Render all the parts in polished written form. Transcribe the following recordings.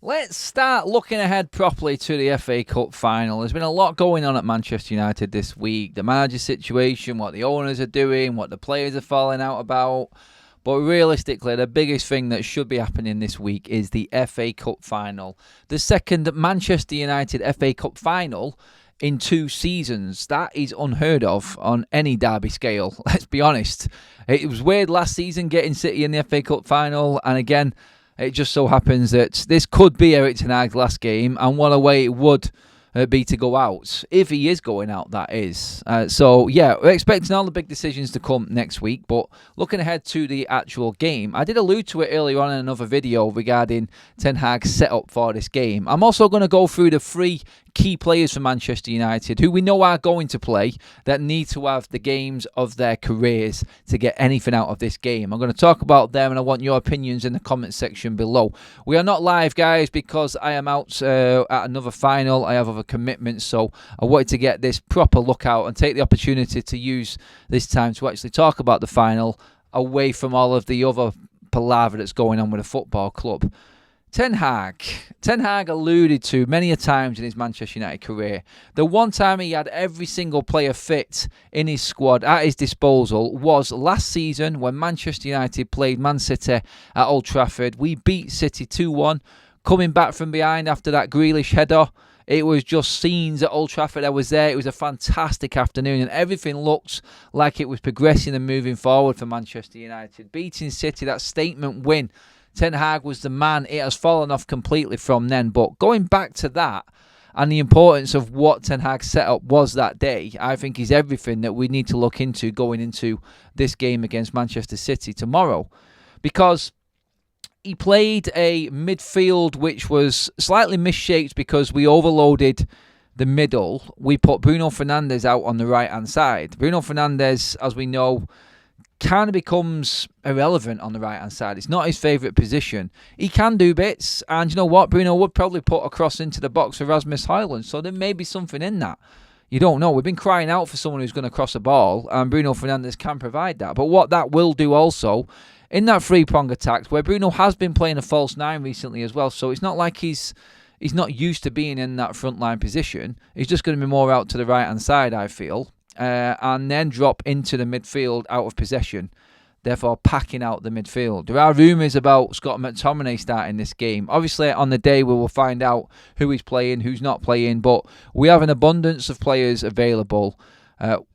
Let's start looking ahead properly to the FA Cup final. There's been a lot going on at Manchester United this week. The manager situation, what the owners are doing, what the players are falling out about. But realistically, the biggest thing that should be happening this week is the FA Cup final. The second Manchester United FA Cup final in 2 seasons. That is unheard of on any derby scale, let's be honest. It was weird last season getting City in the FA Cup final, and again, it just so happens that this could be Erik ten Hag's last game, and what a way it would be to go out, if he is going out, that is. So, yeah, we're expecting all the big decisions to come next week, but looking ahead to the actual game, I did allude to it earlier on in another video regarding Ten Hag's setup for this game. I'm also going to go through the 3 key players for Manchester United who we know are going to play that need to have the games of their careers to get anything out of this game. I'm going to talk about them, and I want your opinions in the comment section below. We are not live, guys, because I am out at another final. I have other commitments, so I wanted to get this proper look out and take the opportunity to use this time to actually talk about the final away from all of the other palaver that's going on with the football club. Ten Hag alluded to many a times in his Manchester United career. The one time he had every single player fit in his squad at his disposal was last season when Manchester United played Man City at Old Trafford. We beat City 2-1, coming back from behind after that Grealish header. It was just scenes at Old Trafford. I was there. It was a fantastic afternoon, and everything looked like it was progressing and moving forward for Manchester United. Beating City, that statement win. Ten Hag was the man. It has fallen off completely from then. But going back to that and the importance of what Ten Hag's setup was that day, I think is everything that we need to look into going into this game against Manchester City tomorrow. Because he played a midfield which was slightly misshaped because we overloaded the middle. We put Bruno Fernandes out on the right-hand side. Bruno Fernandes, as we know, kind of becomes irrelevant on the right-hand side. It's not his favourite position. He can do bits, and you know what? Bruno would probably put a cross into the box for Rasmus Højlund, so there may be something in that. You don't know. We've been crying out for someone who's going to cross a ball, and Bruno Fernandes can provide that. But what that will do also, in that three-prong attack, where Bruno has been playing a false 9 recently as well, so it's not like he's not used to being in that front-line position. He's just going to be more out to the right-hand side, I feel. And then drop into the midfield out of possession, therefore packing out the midfield. There are rumours about Scott McTominay starting this game. Obviously, on the day we will find out who is playing, who's not playing, but we have an abundance of players available.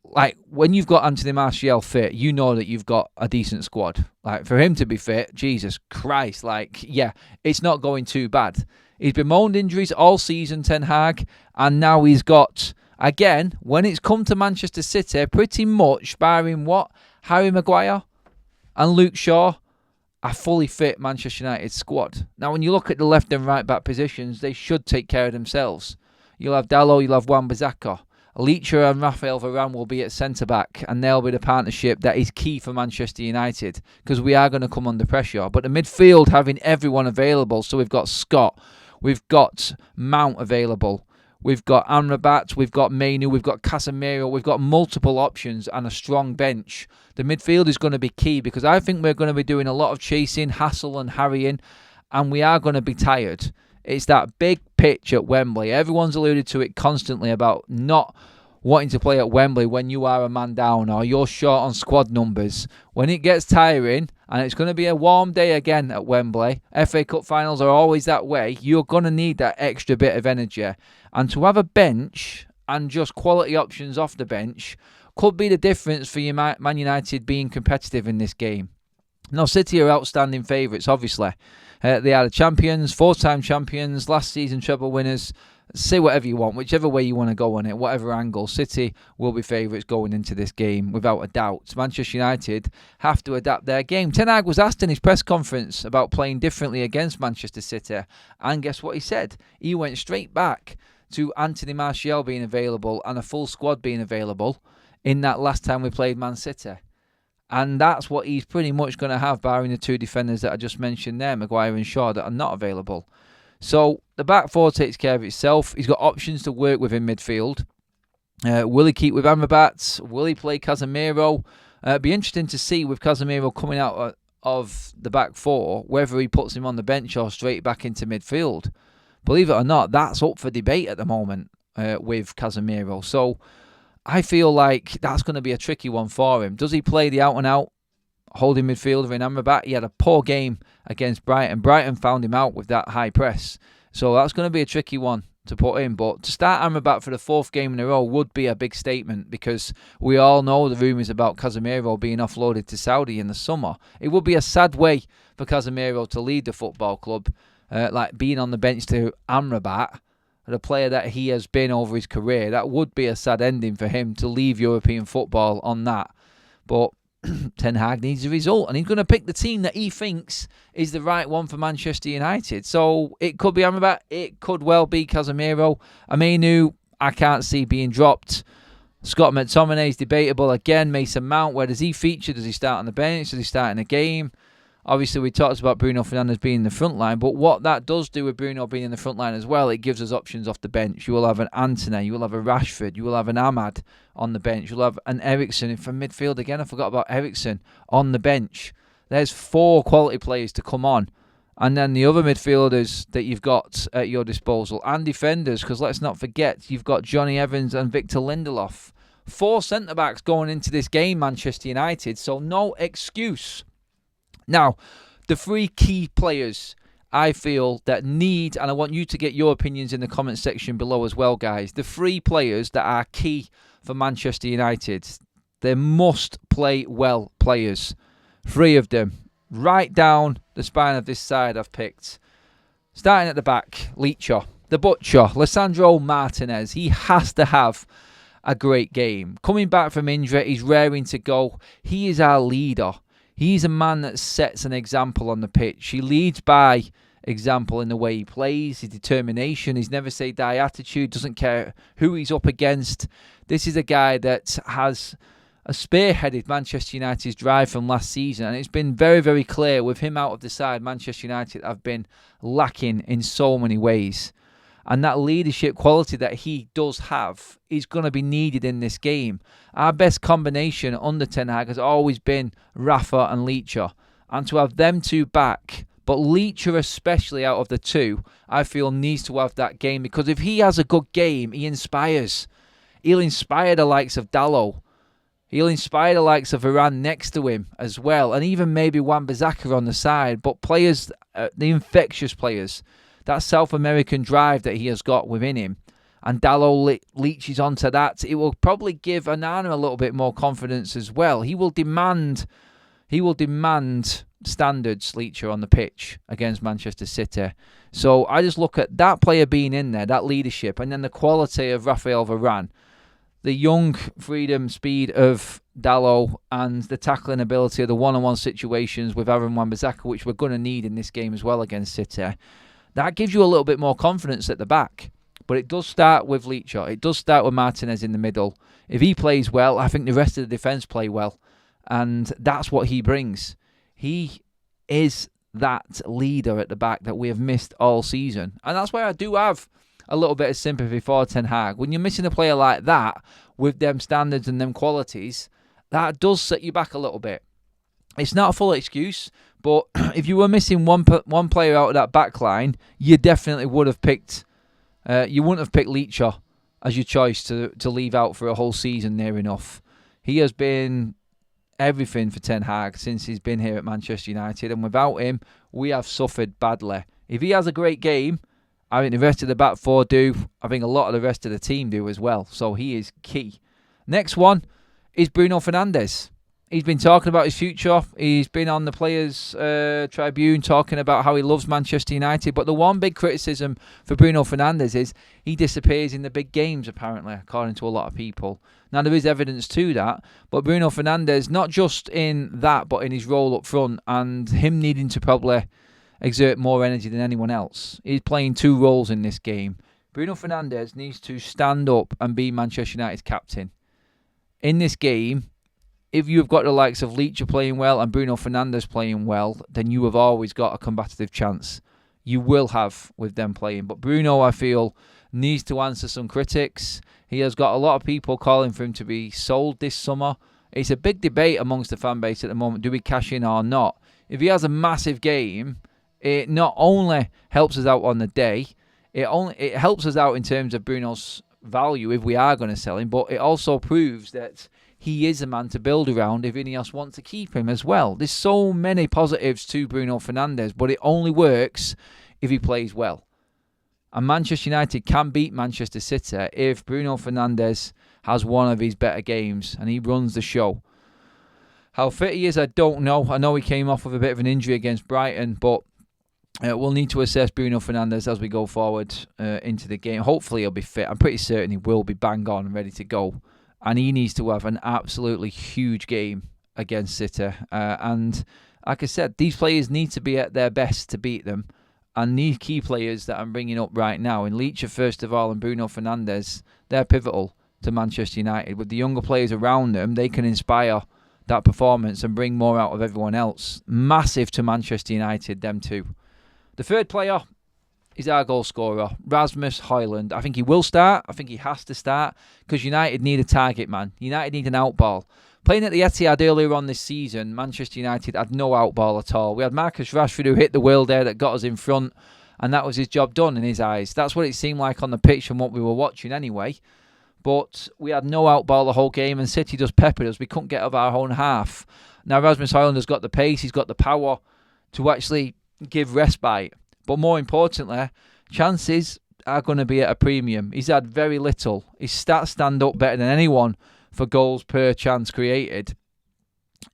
Like, when you've got Anthony Martial fit, you know that you've got a decent squad. Like, for him to be fit, Jesus Christ, like, yeah, it's not going too bad. He's bemoaned injuries all season, Ten Hag, and now he's got... Again, when it's come to Manchester City, pretty much barring what? Harry Maguire and Luke Shaw, a fully fit Manchester United squad. Now, when you look at the left and right back positions, they should take care of themselves. You'll have Dalot, you'll have Wan-Bissaka. Alicia and Raphael Varane will be at centre-back, and they'll be the partnership that is key for Manchester United, because we are going to come under pressure. But the midfield, having everyone available, so we've got Scott, we've got Mount available, we've got Amrabat, we've got Mainu, we've got Casemiro, we've got multiple options and a strong bench. The midfield is going to be key because I think we're going to be doing a lot of chasing, hassle and harrying, and we are going to be tired. It's that big pitch at Wembley. Everyone's alluded to it constantly about not wanting to play at Wembley when you are a man down or you're short on squad numbers. When it gets tiring, and it's going to be a warm day again at Wembley, FA Cup finals are always that way, you're going to need that extra bit of energy. And to have a bench and just quality options off the bench could be the difference for your Man United being competitive in this game. Now, City are outstanding favourites, obviously. They are the champions, 4-time champions, last season treble winners. Say whatever you want, whichever way you want to go on it, whatever angle. City will be favourites going into this game, without a doubt. Manchester United have to adapt their game. Ten Hag was asked in his press conference about playing differently against Manchester City, and guess what he said? He went straight back to Anthony Martial being available and a full squad being available in that last time we played Man City. And that's what he's pretty much going to have, barring the 2 defenders that I just mentioned there, Maguire and Shaw, that are not available. So the back four takes care of itself. He's got options to work with in midfield. Will he keep with Amrabat? Will he play Casemiro? It'd be interesting to see with Casemiro coming out of the back four, whether he puts him on the bench or straight back into midfield. Believe it or not, that's up for debate at the moment with Casemiro. So I feel like that's going to be a tricky one for him. Does he play the out-and-out holding midfielder in Amrabat? He had a poor game against Brighton. Brighton found him out with that high press. So that's going to be a tricky one to put in. But to start Amrabat for the 4th game in a row would be a big statement, because we all know the rumours about Casemiro being offloaded to Saudi in the summer. It would be a sad way for Casemiro to lead the football club, like being on the bench to Amrabat, the player that he has been over his career. That would be a sad ending for him to leave European football on that. But Ten Hag needs a result, and he's going to pick the team that he thinks is the right one for Manchester United. So it could be Amrabat, it could well be Casemiro. Aminu, I can't see being dropped. Scott McTominay is debatable again. Mason Mount, where does he feature? Does he start on the bench? Does he start in a game? Obviously, we talked about Bruno Fernandes being in the front line, but what that does do with Bruno being in the front line as well, it gives us options off the bench. You will have an Antony, you will have a Rashford, you will have an Ahmad on the bench, you'll have an Eriksen from midfield again. I forgot about Eriksen on the bench. There's 4 quality players to come on. And then the other midfielders that you've got at your disposal, and defenders, because let's not forget, you've got Johnny Evans and Victor Lindelof. 4 centre-backs going into this game, Manchester United, so no excuse. Now, the 3 key players I feel that need, and I want you to get your opinions in the comment section below as well, guys. The 3 players that are key for Manchester United. They're must-play well players. 3 of them. Right down the spine of this side I've picked. Starting at the back, Leacher, the Butcher, Lisandro Martinez. He has to have a great game. Coming back from injury, he's raring to go. He is our leader. He's a man that sets an example on the pitch. He leads by example in the way he plays, his determination, his never say die attitude, doesn't care who he's up against. This is a guy that has spearheaded Manchester United's drive from last season, and it's been very, very clear with him out of the side, Manchester United have been lacking in so many ways. And that leadership quality that he does have is going to be needed in this game. Our best combination under Ten Hag has always been Rafa and Leacher. And to have them 2 back, but Leacher especially out of the 2, I feel needs to have that game. Because if he has a good game, he inspires. He'll inspire the likes of Dalot. He'll inspire the likes of Varane next to him as well. And even maybe Wan-Bissaka on the side. But players, the infectious players, that South American drive that he has got within him, and Dalot leeches onto that, it will probably give Onana a little bit more confidence as well. He will demand standards, Leacher, on the pitch against Manchester City. So I just look at that player being in there, that leadership, and then the quality of Raphael Varane, the young freedom, speed of Dalot, and the tackling ability of the one-on-one situations with Aaron Wan-Bissaka, which we're going to need in this game as well against City. That gives you a little bit more confidence at the back. But it does start with Leacher. It does start with Martinez in the middle. If he plays well, I think the rest of the defence play well. And that's what he brings. He is that leader at the back that we have missed all season. And that's why I do have a little bit of sympathy for Ten Hag. When you're missing a player like that, with them standards and them qualities, that does set you back a little bit. It's not a full excuse, but if you were missing one player out of that back line, you definitely would have picked. You wouldn't have picked Leacher as your choice to leave out for a whole season near enough. He has been everything for Ten Hag since he's been here at Manchester United, and without him, we have suffered badly. If he has a great game, I think the rest of the back 4 do. I think a lot of the rest of the team do as well. So he is key. Next one is Bruno Fernandes. He's been talking about his future. He's been on the Players' Tribune talking about how he loves Manchester United. But the one big criticism for Bruno Fernandes is he disappears in the big games, apparently, according to a lot of people. Now, there is evidence to that. But Bruno Fernandes, not just in that, but in his role up front, and him needing to probably exert more energy than anyone else. He's playing 2 roles in this game. Bruno Fernandes needs to stand up and be Manchester United's captain. In this game, if you've got the likes of Leacher playing well and Bruno Fernandes playing well, then you have always got a combative chance. You will have with them playing. But Bruno, I feel, needs to answer some critics. He has got a lot of people calling for him to be sold this summer. It's a big debate amongst the fan base at the moment. Do we cash in or not? If he has a massive game, it not only helps us out on the day, it helps us out in terms of Bruno's value if we are going to sell him, but it also proves that he is a man to build around if Ineos want to keep him as well. There's so many positives to Bruno Fernandes, but it only works if he plays well. And Manchester United can beat Manchester City if Bruno Fernandes has one of his better games and he runs the show. How fit he is, I don't know. I know he came off with a bit of an injury against Brighton, but we'll need to assess Bruno Fernandes as we go forward into the game. Hopefully he'll be fit. I'm pretty certain he will be bang on and ready to go. And he needs to have an absolutely huge game against City. And like I said, these players need to be at their best to beat them. And these key players that I'm bringing up right now, in Leacher first of all and Bruno Fernandes, they're pivotal to Manchester United. With the younger players around them, they can inspire that performance and bring more out of everyone else. Massive to Manchester United, them two. The third player is our goal scorer, Rasmus Højlund. I think he will start. I think he has to start because United need a target man. United need an outball. Playing at the Etihad earlier on this season, Manchester United had no outball at all. We had Marcus Rashford who hit the wheel there that got us in front, and that was his job done in his eyes. That's what it seemed like on the pitch from what we were watching anyway. But we had no outball the whole game, and City just peppered us. We couldn't get out of our own half. Now Rasmus Højlund has got the pace, he's got the power to actually give respite. But more importantly, chances are going to be at a premium. He's had very little. His stats stand up better than anyone for goals per chance created.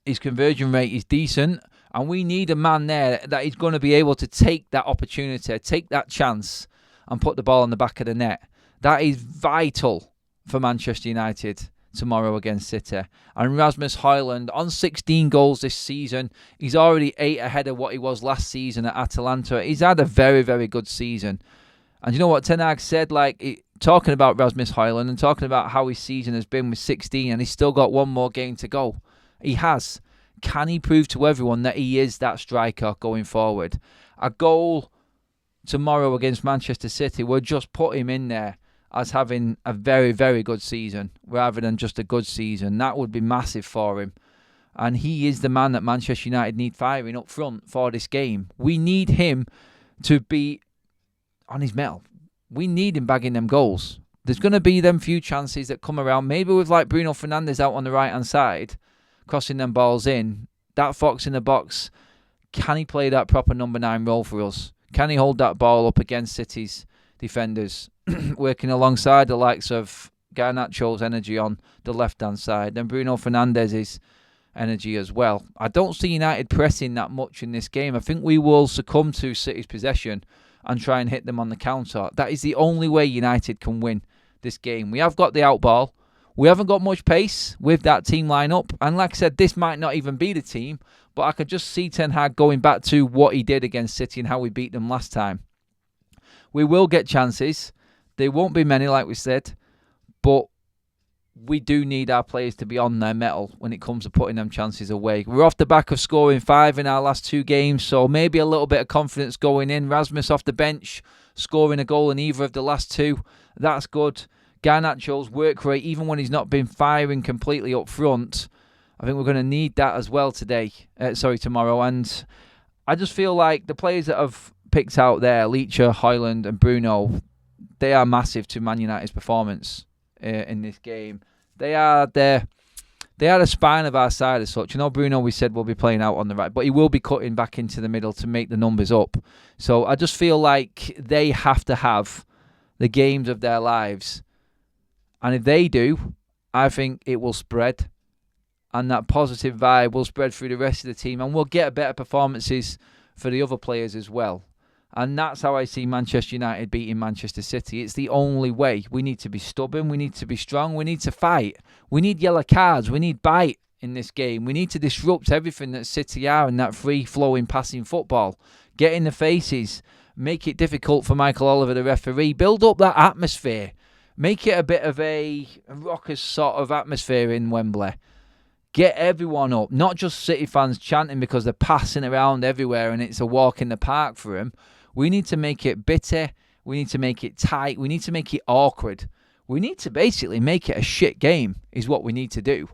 His conversion rate is decent, and we need a man there that is going to be able to take that opportunity, take that chance, and put the ball on the back of the net. That is vital for Manchester United tomorrow against City. And Rasmus Højlund, on 16 goals this season, he's already 8 ahead of what he was last season at Atalanta. He's had a very, very good season. And you know what Ten Hag said, talking about Rasmus Højlund and talking about how his season has been with 16, and he's still got one more game to go. He has. Can he prove to everyone that he is that striker going forward? A goal tomorrow against Manchester City will just put him in there as having a very, very good season rather than just a good season. That would be massive for him. And he is the man that Manchester United need firing up front for this game. We need him to be on his mettle. We need him bagging them goals. There's going to be them few chances that come around, maybe with like Bruno Fernandes out on the right-hand side, crossing them balls in. That fox in the box, can he play that proper number 9 role for us? Can he hold that ball up against City's defenders, working alongside the likes of Garnacho's energy on the left-hand side, and Bruno Fernandes' energy as well. I don't see United pressing that much in this game. I think we will succumb to City's possession and try and hit them on the counter. That is the only way United can win this game. We have got the outball. We haven't got much pace with that team lineup. And like I said, this might not even be the team, but I could just see Ten Hag going back to what he did against City and how we beat them last time. We will get chances. There won't be many, like we said, but we do need our players to be on their mettle when it comes to putting them chances away. We're off the back of scoring 5 in our last 2 games, so maybe a little bit of confidence going in. Rasmus off the bench, scoring a goal in either of the last 2. That's good. Garnacho's work rate, even when he's not been firing completely up front, I think we're going to need that as well tomorrow. And I just feel like the players that have picked out there, Leacher, Højlund and Bruno, they are massive to Man United's performance in this game. They are the spine of our side as such. You know, Bruno, we said, will be playing out on the right, but he will be cutting back into the middle to make the numbers up. So I just feel like they have to have the games of their lives. And if they do, I think it will spread. And that positive vibe will spread through the rest of the team. And we'll get better performances for the other players as well. And that's how I see Manchester United beating Manchester City. It's the only way. We need to be stubborn. We need to be strong. We need to fight. We need yellow cards. We need bite in this game. We need to disrupt everything that City are in that free-flowing passing football. Get in the faces. Make it difficult for Michael Oliver, the referee. Build up that atmosphere. Make it a bit of a rockers sort of atmosphere in Wembley. Get everyone up. Not just City fans chanting because they're passing around everywhere and it's a walk in the park for them. We need to make it bitter. We need to make it tight. We need to make it awkward. We need to basically make it a shit game is what we need to do.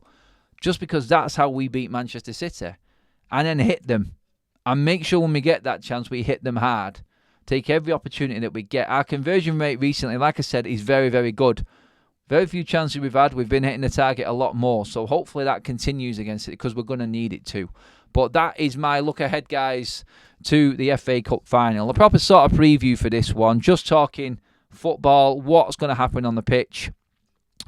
Just because that's how we beat Manchester City. And then hit them. and make sure when we get that chance, we hit them hard. Take every opportunity that we get. Our conversion rate recently, like I said, is very, very good. Very few chances we've had. We've been hitting the target a lot more. So hopefully that continues against it, because we're going to need it to. But that is my look ahead, guys, to the FA Cup final. A proper sort of preview for this one. Just talking football, what's going to happen on the pitch,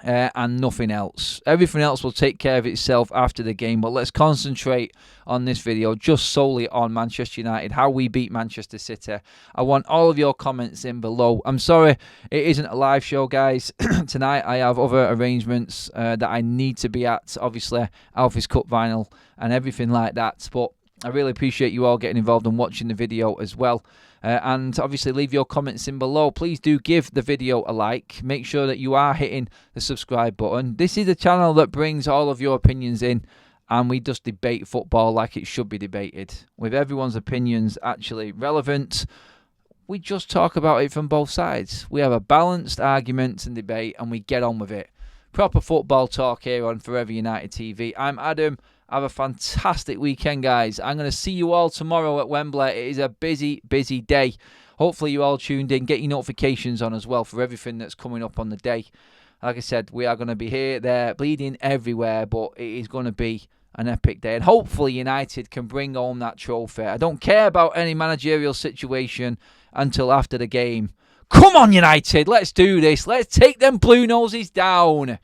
and nothing else. Everything else will take care of itself after the game. But let's concentrate on this video just solely on Manchester United, how we beat Manchester City. I want all of your comments in below. I'm sorry it isn't a live show, guys. Tonight I have other arrangements that I need to be at. Obviously, Alfie's Cup final and everything like that. But I really appreciate you all getting involved and watching the video as well. And obviously leave your comments in below. Please do give the video a like. Make sure that you are hitting the subscribe button. This is a channel that brings all of your opinions in, and we just debate football like it should be debated, with everyone's opinions actually relevant. We just talk about it from both sides. We have a balanced argument and debate, and we get on with it. Proper football talk here on Forever United TV. I'm Adam. Have a fantastic weekend, guys. I'm going to see you all tomorrow at Wembley. It is a busy, busy day. Hopefully you all tuned in. Get your notifications on as well for everything that's coming up on the day. Like I said, we are going to be here, there, bleeding everywhere, but it is going to be an epic day. And hopefully United can bring home that trophy. I don't care about any managerial situation until after the game. Come on, United. Let's do this. Let's take them Blue Noses down.